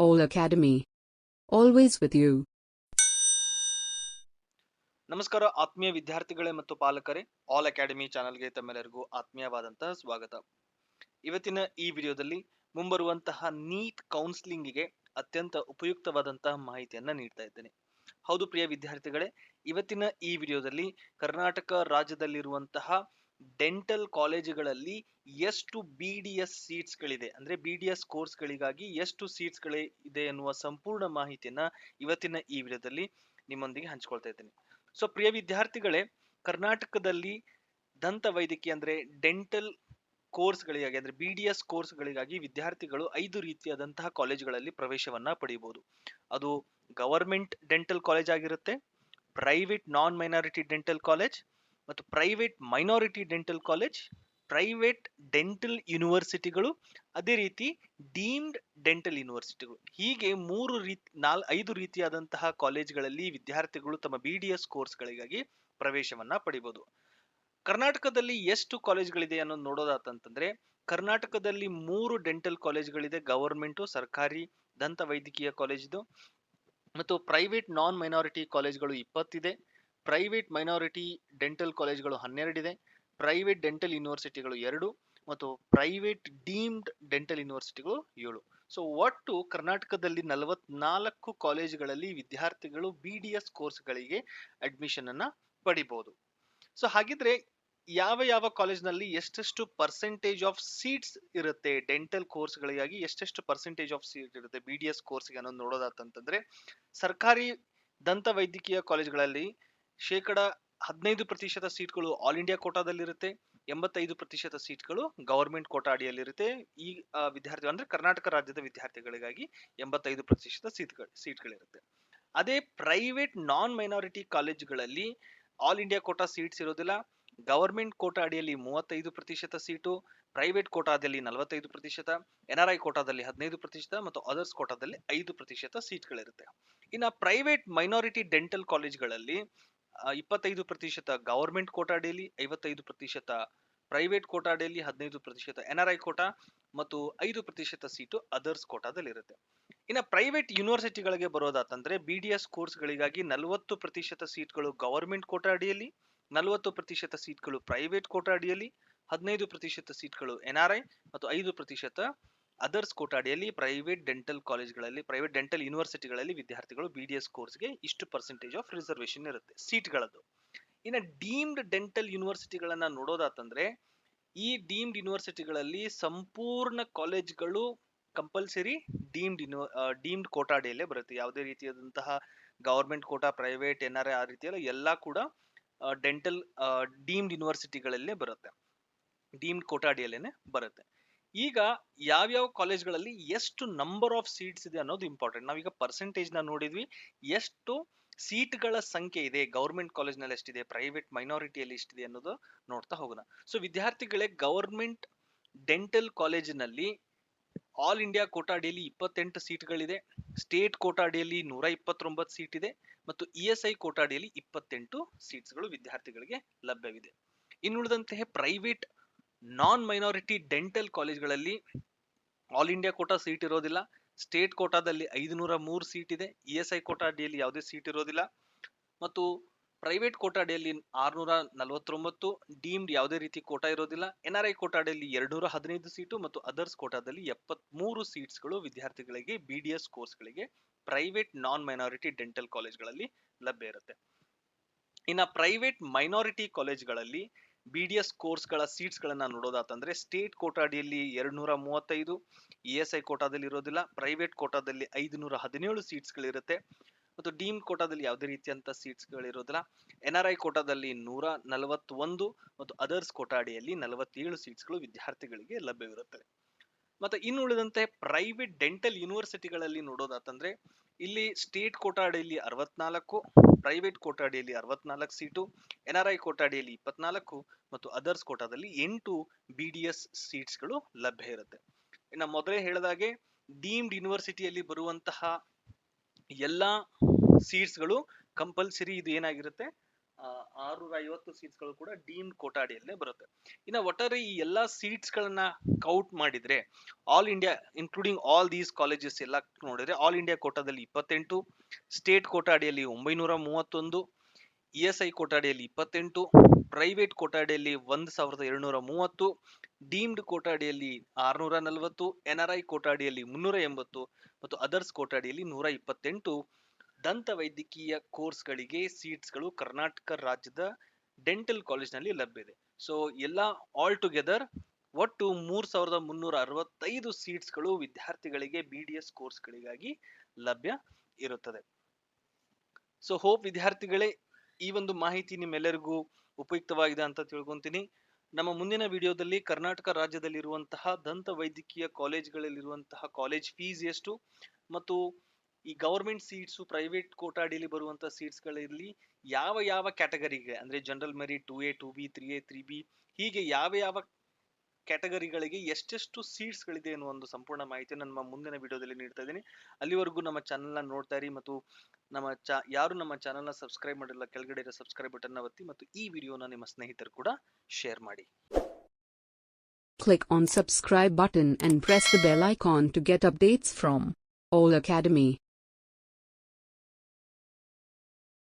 All Academy. Always with you. ನಮಸ್ಕಾರ ಆತ್ಮೀಯ ವಿದ್ಯಾರ್ಥಿಗಳೇ ಮತ್ತು ಪಾಲಕರೇ, ಆಲ್ ಅಕಾಡೆಮಿ ಚಾನಲ್ಗೆ ತಮ್ಮೆಲ್ಲರಿಗೂ ಆತ್ಮೀಯವಾದಂತಹ ಸ್ವಾಗತ. ಇವತ್ತಿನ ಈ ವಿಡಿಯೋದಲ್ಲಿ ಮುಂಬರುವಂತಹ ನೀಟ್ ಕೌನ್ಸಿಲಿಂಗಿಗೆ ಅತ್ಯಂತ ಉಪಯುಕ್ತವಾದಂತಹ ಮಾಹಿತಿಯನ್ನ ನೀಡ್ತಾ ಇದ್ದೇನೆ. ಹೌದು ಪ್ರಿಯ ವಿದ್ಯಾರ್ಥಿಗಳೇ, ಇವತ್ತಿನ ಈ ವಿಡಿಯೋದಲ್ಲಿ ಕರ್ನಾಟಕ ರಾಜ್ಯದಲ್ಲಿರುವಂತಹ ಡೆಂಟಲ್ ಕಾಲೇಜುಗಳಲ್ಲಿ ಎಷ್ಟು BDS ಸೀಟ್ಸ್ಗಳಿದೆ, ಅಂದ್ರೆ BDS ಕೋರ್ಸ್ಗಳಿಗಾಗಿ ಎಷ್ಟು ಸೀಟ್ಸ್ಗಳಿದೆ ಎನ್ನುವ ಸಂಪೂರ್ಣ ಮಾಹಿತಿಯನ್ನ ಇವತ್ತಿನ ಈ ವಿಡಿಯೋದಲ್ಲಿ ನಿಮ್ಮೊಂದಿಗೆ ಹಂಚ್ಕೊಳ್ತಾ ಇದ್ದೇನೆ. ಸೊ ಪ್ರಿಯ ವಿದ್ಯಾರ್ಥಿಗಳೇ, ಕರ್ನಾಟಕದಲ್ಲಿ ದಂತ ವೈದ್ಯಕೀಯ ಅಂದ್ರೆ ಡೆಂಟಲ್ ಕೋರ್ಸ್ಗಳಿಗಾಗಿ ಅಂದ್ರೆ BDS ಕೋರ್ಸ್ಗಳಿಗಾಗಿ ವಿದ್ಯಾರ್ಥಿಗಳು 5 ರೀತಿಯಾದಂತಹ ಕಾಲೇಜುಗಳಲ್ಲಿ ಪ್ರವೇಶವನ್ನ ಪಡೆಯಬಹುದು. ಅದು ಗವರ್ಮೆಂಟ್ ಡೆಂಟಲ್ ಕಾಲೇಜ್ ಆಗಿರುತ್ತೆ, private non minority dental college ಮತ್ತು private minority dental college, private dental ಯೂನಿವರ್ಸಿಟಿಗಳು, ಅದೇ ರೀತಿ ಡೀಮ್ಡ್ ಡೆಂಟಲ್ ಯೂನಿವರ್ಸಿಟಿಗಳು. ಹೀಗೆ 5 ರೀತಿಯಾದಂತಹ ಕಾಲೇಜ್ಗಳಲ್ಲಿ ವಿದ್ಯಾರ್ಥಿಗಳು ತಮ್ಮ BDS ಕೋರ್ಸ್ಗಳಿಗಾಗಿ ಪ್ರವೇಶವನ್ನ ಪಡಿಬಹುದು. ಕರ್ನಾಟಕದಲ್ಲಿ ಎಷ್ಟು ಕಾಲೇಜ್ಗಳಿದೆ ಅನ್ನೋದು ನೋಡೋದಾತಂತಂದ್ರೆ, ಕರ್ನಾಟಕದಲ್ಲಿ 3 ಡೆಂಟಲ್ ಕಾಲೇಜ್ಗಳಿದೆ. ಗವರ್ಮೆಂಟ್ ಸರ್ಕಾರಿ ದಂತ ವೈದ್ಯಕೀಯ ಕಾಲೇಜ್ ಇದು, ಮತ್ತು ಪ್ರೈವೇಟ್ ನಾನ್ ಮೈನಾರಿಟಿ ಕಾಲೇಜ್ಗಳು 20 ಇದೆ, ಪ್ರೈವೇಟ್ ಮೈನಾರಿಟಿ ಡೆಂಟಲ್ ಕಾಲೇಜ್ಗಳು 12 ಇದೆ, ಪ್ರೈವೇಟ್ ಡೆಂಟಲ್ ಯೂನಿವರ್ಸಿಟಿಗಳು 2 ಮತ್ತು ಪ್ರೈವೇಟ್ ಡೀಮ್ಡ್ ಡೆಂಟಲ್ ಯೂನಿವರ್ಸಿಟಿಗಳು 7. ಸೊ ಒಟ್ಟು ಕರ್ನಾಟಕದಲ್ಲಿ 44 ಕಾಲೇಜುಗಳಲ್ಲಿ ವಿದ್ಯಾರ್ಥಿಗಳು BDS ಕೋರ್ಸ್ಗಳಿಗೆ ಅಡ್ಮಿಷನ್ ಅನ್ನ ಪಡಿಬಹುದು. ಸೊ ಹಾಗಿದ್ರೆ ಯಾವ ಕಾಲೇಜ್ನಲ್ಲಿ ಎಷ್ಟೆಷ್ಟು ಪರ್ಸೆಂಟೇಜ್ ಆಫ್ ಸೀಟ್ಸ್ ಇರುತ್ತೆ, ಡೆಂಟಲ್ ಕೋರ್ಸ್ಗಳಿಗಾಗಿ ಎಷ್ಟೆಷ್ಟು ಪರ್ಸೆಂಟೇಜ್ ಆಫ್ ಸೀಟ್ ಇರುತ್ತೆ BDS ಕೋರ್ಸ್ಗೆ ಅನ್ನೋದು ನೋಡೋದಾತಂತಂದ್ರೆ, ಸರ್ಕಾರಿ ದಂತ ವೈದ್ಯಕೀಯ ಕಾಲೇಜ್ಗಳಲ್ಲಿ 15% ಸೀಟ್ಗಳು ಆಲ್ ಇಂಡಿಯಾ ಕೋಟಾದಲ್ಲಿರುತ್ತೆ, 85% ಸೀಟ್ಗಳು ಗವರ್ಮೆಂಟ್ ಕೋಟಾ ಅಡಿಯಲ್ಲಿರುತ್ತೆ. ಈ ವಿದ್ಯಾರ್ಥಿ ಅಂದ್ರೆ ಕರ್ನಾಟಕ ರಾಜ್ಯದ ವಿದ್ಯಾರ್ಥಿಗಳಿಗಾಗಿ 85% ಸೀಟ್ಗಳಿರುತ್ತೆ. ಅದೇ ಪ್ರೈವೇಟ್ ನಾನ್ ಮೈನಾರಿಟಿ ಕಾಲೇಜುಗಳಲ್ಲಿ ಆಲ್ ಇಂಡಿಯಾ ಕೋಟಾ ಸೀಟ್ಸ್ ಇರೋದಿಲ್ಲ. ಗವರ್ಮೆಂಟ್ ಕೋಟಾ ಅಡಿಯಲ್ಲಿ 35% ಸೀಟು, ಪ್ರೈವೇಟ್ ಕೋಟಾದಲ್ಲಿ 45%, NRI ಕೋಟಾದಲ್ಲಿ 15% ಮತ್ತು ಅದರ್ಸ್ ಕೋಟಾದಲ್ಲಿ 5% ಸೀಟ್ಗಳಿರುತ್ತೆ. ಇನ್ನು ಪ್ರೈವೇಟ್ ಮೈನಾರಿಟಿ ಡೆಂಟಲ್ ಕಾಲೇಜ್ಗಳಲ್ಲಿ 25% ಗವರ್ಮೆಂಟ್ ಕೋಟಾ ಅಡಿಯಲ್ಲಿ, 55% ಪ್ರೈವೇಟ್ ಕೋಟಾ ಅಡಿಯಲ್ಲಿ, 15% NRI ಕೋಟಾ ಮತ್ತು 5% ಸೀಟು ಅದರ್ಸ್ ಕೋಟಾದಲ್ಲಿ ಇರುತ್ತೆ. ಇನ್ನು ಪ್ರೈವೇಟ್ ಯೂನಿವರ್ಸಿಟಿಗಳಿಗೆ ಬರೋದಾತಂದ್ರೆ, BDS ಕೋರ್ಸ್ಗಳಿಗಾಗಿ 40% ಸೀಟ್ಗಳು ಗವರ್ಮೆಂಟ್ ಕೋಟಾ ಅಡಿಯಲ್ಲಿ, 40% ಸೀಟ್ಗಳು ಪ್ರೈವೇಟ್ ಕೋಟಾ ಅಡಿಯಲ್ಲಿ, 15% ಸೀಟ್ಗಳು NRI ಮತ್ತು 5% ಅದರ್ಸ್ ಕೋಟಾ ಅಡಿಯಲ್ಲಿ ಪ್ರೈವೇಟ್ ಡೆಂಟಲ್ ಕಾಲೇಜ್ಗಳಲ್ಲಿ, ಪ್ರೈವೇಟ್ ಡೆಂಟಲ್ ಯೂನಿವರ್ಸಿಟಿಗಳಲ್ಲಿ ವಿದ್ಯಾರ್ಥಿಗಳು BDS ಕೋರ್ಸ್ಗೆ ಇಷ್ಟು ಪರ್ಸೆಂಟೇಜ್ ಆಫ್ ರಿಸರ್ವೇಶನ್ ಇರುತ್ತೆ ಸೀಟ್ಗಳದ್ದು. ಇನ್ನು ಡೀಮ್ಡ್ ಡೆಂಟಲ್ ಯೂನಿವರ್ಸಿಟಿಗಳನ್ನ ನೋಡೋದಾತಂದ್ರೆ, ಈ ಡೀಮ್ಡ್ ಯೂನಿವರ್ಸಿಟಿಗಳಲ್ಲಿ ಸಂಪೂರ್ಣ ಕಾಲೇಜ್ಗಳು ಕಂಪಲ್ಸರಿ ಡೀಮ್ಡ್ ಕೋಟಾ ಅಡಿಯಲ್ಲೇ ಬರುತ್ತೆ. ಯಾವುದೇ ರೀತಿಯಾದಂತಹ ಗವರ್ಮೆಂಟ್ ಕೋಟಾ, ಪ್ರೈವೇಟ್, NRI ಆ ರೀತಿಯಲ್ಲ ಎಲ್ಲಾ ಕೂಡ ಡೆಂಟಲ್ ಡೀಮ್ಡ್ ಯೂನಿವರ್ಸಿಟಿಗಳಲ್ಲೇ ಬರುತ್ತೆ, ಡೀಮ್ಡ್ ಕೋಟಾ ಅಡಿಯಲ್ಲೇನೆ ಬರುತ್ತೆ. ಈಗ ಯಾವ್ಯಾವ ಕಾಲೇಜ್ಗಳಲ್ಲಿ ಎಷ್ಟು ನಂಬರ್ ಆಫ್ ಸೀಟ್ಸ್ ಇದೆ ಅನ್ನೋದು ಇಂಪಾರ್ಟೆಂಟ್. ನಾವೀಗ ಪರ್ಸೆಂಟೇಜ್ ನ ನೋಡಿದ್ವಿ, ಎಷ್ಟು ಸೀಟ್ಗಳ ಸಂಖ್ಯೆ ಇದೆ ಗವರ್ಮೆಂಟ್ ಕಾಲೇಜ್ನಲ್ಲಿ ಎಷ್ಟಿದೆ, ಪ್ರೈವೇಟ್ ಮೈನಾರಿಟಿಯಲ್ಲಿ ಎಷ್ಟಿದೆ ಅನ್ನೋದು ನೋಡ್ತಾ ಹೋಗೋಣ. ಸೊ ವಿದ್ಯಾರ್ಥಿಗಳೇ, ಗವರ್ಮೆಂಟ್ ಡೆಂಟಲ್ ಕಾಲೇಜಿನಲ್ಲಿ ಆಲ್ ಇಂಡಿಯಾ ಕೋಟಾ ಅಡಿಯಲ್ಲಿ 28 ಸೀಟ್ಗಳಿದೆ, ಸ್ಟೇಟ್ ಕೋಟಾ ಅಡಿಯಲ್ಲಿ 129 ಸೀಟ್ ಇದೆ ಮತ್ತು ESI ಕೋಟಾ ಅಡಿಯಲ್ಲಿ 28 ಸೀಟ್ಸ್ಗಳು ವಿದ್ಯಾರ್ಥಿಗಳಿಗೆ ಲಭ್ಯವಿದೆ. ಇನ್ನುಳಿದಂತೆ ಪ್ರೈವೇಟ್ ನಾನ್ ಮೈನಾರಿಟಿ ಡೆಂಟಲ್ ಕಾಲೇಜ್ಗಳಲ್ಲಿ ಆಲ್ ಇಂಡಿಯಾ ಕೋಟಾ ಸೀಟ್ ಇರೋದಿಲ್ಲ, ಸ್ಟೇಟ್ ಕೋಟಾದಲ್ಲಿ 503 ಸೀಟ್ ಇದೆ, ESI ಕೋಟಾ ಅಡಿಯಲ್ಲಿ ಯಾವುದೇ ಸೀಟ್ ಇರೋದಿಲ್ಲ ಮತ್ತು ಪ್ರೈವೇಟ್ ಕೋಟಾ ಅಡಿಯಲ್ಲಿ 649, ಡೀಮ್ಡ್ ಯಾವುದೇ ರೀತಿ ಕೋಟಾ ಇರೋದಿಲ್ಲ, NRI ಕೋಟಾ ಅಡಿಯಲ್ಲಿ 215 ಸೀಟು ಮತ್ತು ಅದರ್ಸ್ ಕೋಟಾದಲ್ಲಿ 73 ಸೀಟ್ಸ್ಗಳು ವಿದ್ಯಾರ್ಥಿಗಳಿಗೆ BDS ಕೋರ್ಸ್ಗಳಿಗೆ ಪ್ರೈವೇಟ್ ನಾನ್ ಮೈನಾರಿಟಿ ಡೆಂಟಲ್ ಕಾಲೇಜ್ಗಳಲ್ಲಿ ಲಭ್ಯ ಇರುತ್ತೆ. ಇನ್ನು ಪ್ರೈವೇಟ್ ಮೈನಾರಿಟಿ ಕಾಲೇಜ್ಗಳಲ್ಲಿ BDS ಕೋರ್ಸ್ಗಳ ಸೀಟ್ಸ್ಗಳನ್ನ ನೋಡೋದಾತಂದ್ರೆ, ಸ್ಟೇಟ್ ಕೋಟಾ ಅಡಿಯಲ್ಲಿ 235, ESI ಕೋಟಾದಲ್ಲಿ ಇರೋದಿಲ್ಲ, ಪ್ರೈವೇಟ್ ಕೋಟಾದಲ್ಲಿ 517 ಸೀಟ್ಸ್ಗಳಿರುತ್ತೆ ಮತ್ತು ಡೀಮ್ಡ್ ಕೋಟಾದಲ್ಲಿ ಯಾವುದೇ ರೀತಿಯಂತ ಸೀಟ್ಸ್ಗಳಿರೋದಿಲ್ಲ, NRI ಕೋಟಾದಲ್ಲಿ 141 ಮತ್ತು ಅದರ್ಸ್ ಕೋಟಾ ಅಡಿಯಲ್ಲಿ 47 ಸೀಟ್ಸ್ಗಳು ವಿದ್ಯಾರ್ಥಿಗಳಿಗೆ ಲಭ್ಯವಿರುತ್ತವೆ. ಮತ್ತೆ ಇನ್ನು ಉಳಿದಂತೆ ಪ್ರೈವೇಟ್ ಡೆಂಟಲ್ ಯೂನಿವರ್ಸಿಟಿಗಳಲ್ಲಿ ನೋಡೋದಾತಂದ್ರೆ, ಇಲ್ಲಿ ಸ್ಟೇಟ್ ಕೋಟಾ ಅಡಿಯಲ್ಲಿ 64, ಪ್ರೈವೇಟ್ ಕೋಟಾ ಅಡಿಯಲ್ಲಿ 64 ಸೀಟು, NRI ಕೋಟಾ ಅಡಿಯಲ್ಲಿ 24 ಮತ್ತು ಅದರ್ಸ್ ಕೋಟಾದಲ್ಲಿ 8 BDS ಸೀಟ್ಸ್ಗಳು ಲಭ್ಯ ಇರುತ್ತೆ. ಇನ್ನು ಮೊದಲೇ ಹೇಳಿದಾಗೆ ಡೀಮ್ಡ್ ಯೂನಿವರ್ಸಿಟಿಯಲ್ಲಿ ಬರುವಂತಹ ಎಲ್ಲಾ ಸೀಟ್ಸ್ಗಳು ಕಂಪಲ್ಸರಿ ಇದು ಏನಾಗಿರುತ್ತೆ, 650 ಸೀಟ್ಸ್ಗಳು ಕೂಡ ಡೀಮ್ಡ್ ಕೋಟಾ ಅಡಿಯಲ್ಲೇ ಬರುತ್ತೆ. ಇನ್ನು ಒಟ್ಟಾರೆ ಈ ಎಲ್ಲಾ ಸೀಟ್ಸ್ ಗಳನ್ನ ಕೌಂಟ್ ಮಾಡಿದ್ರೆ all India including all these colleges ಎಲ್ಲ ನೋಡಿದ್ರೆ ಆಲ್ ಇಂಡಿಯಾ ಕೋಟಾದಲ್ಲಿ 28, ಸ್ಟೇಟ್ ಕೋಟಾ ಅಡಿಯಲ್ಲಿ 931, ಇಎಸ್ಐ ಕೋಟಾ ಅಡಿಯಲ್ಲಿ 28, ಪ್ರೈವೇಟ್ ಕೋಟಾ ಅಡಿಯಲ್ಲಿ 1230, ಡೀಮ್ಡ್ ಕೋಟಾ ಅಡಿಯಲ್ಲಿ 640, ಎನ್ಆರ್ಐ ಕೋಟಾ ಅಡಿಯಲ್ಲಿ 380 ಮತ್ತು ಅದರ್ಸ್ ಕೋಟಾ ಅಡಿಯಲ್ಲಿ 128 ದಂತ ವೈದ್ಯಕೀಯ ಕೋರ್ಸ್ಗಳಿಗೆ ಸೀಟ್ಸ್ಗಳು ಕರ್ನಾಟಕ ರಾಜ್ಯದ ಡೆಂಟಲ್ ಕಾಲೇಜ್ನಲ್ಲಿ ಲಭ್ಯ ಇದೆ. ಸೊ ಎಲ್ಲ ಆಲ್ ಟುಗೆದರ್ ಒಟ್ಟು 3365 ಸೀಟ್ಸ್ಗಳು ವಿದ್ಯಾರ್ಥಿಗಳಿಗೆ BDS ಕೋರ್ಸ್ಗಳಿಗಾಗಿ ಲಭ್ಯ ಇರುತ್ತದೆ. ಸೊ ಹೋಪ್ ವಿದ್ಯಾರ್ಥಿಗಳೇ ಈ ಒಂದು ಮಾಹಿತಿ ನಿಮ್ಮೆಲ್ಲರಿಗೂ ಉಪಯುಕ್ತವಾಗಿದೆ ಅಂತ ತಿಳ್ಕೊಂತೀನಿ. ನಮ್ಮ ಮುಂದಿನ ವಿಡಿಯೋದಲ್ಲಿ ಕರ್ನಾಟಕ ರಾಜ್ಯದಲ್ಲಿರುವಂತಹ ದಂತ ವೈದ್ಯಕೀಯ ಕಾಲೇಜ್ಗಳಲ್ಲಿರುವಂತಹ ಕಾಲೇಜ್ ಫೀಸ್ ಎಷ್ಟು ಮತ್ತು ಈ ಗವರ್ಮೆಂಟ್ ಸೀಟ್ಸ್ ಪ್ರೈವೇಟ್ ಕೋಟಾ ಅಡಿಯಲ್ಲಿ ಬರುವಂತಹ ಸೀಟ್ಸ್ ಗಳಲ್ಲಿ ಯಾವ ಯಾವ ಕ್ಯಾಟಗರಿಗೆ ಅಂದ್ರೆ general merit 2A 2B 3A 3B ಹೀಗೆ ಯಾವ ಯಾವ ಕ್ಯಾಟಗರಿಗಳಿಗೆ ಎಷ್ಟೆಷ್ಟು ಸೀಟ್ಸ್ ಗಳಿದೆ ಅನ್ನೋ ಒಂದು ಸಂಪೂರ್ಣ ಮಾಹಿತಿಯನ್ನು ನಮ್ಮ ಮುಂದಿನ ವಿಡಿಯೋದಲ್ಲಿ ನೀಡ್ತಾ ಇದ್ದೀನಿ. ಅಲ್ಲಿವರೆಗೂ ನಮ್ಮ ಚಾನೆಲ್ನ ನೋಡ್ತಾ ಇರಿ ಮತ್ತು ಯಾರು ನಮ್ಮ ಚಾನೆಲ್ನ ಸಬ್ಸ್ಕ್ರೈಬ್ ಮಾಡಿಲ್ಲ ಕೆಳಗಡೆ ಇರೋ ಸಬ್ಸ್ಕ್ರೈಬ್ ಬಟನ್ ಒತ್ತಿ ಮತ್ತು ಈ ವಿಡಿಯೋನ ನಿಮ್ಮ ಸ್ನೇಹಿತರು ಕೂಡ ಶೇರ್ ಮಾಡಿ. Click on subscribe button and press the bell icon to get updates from All Academy.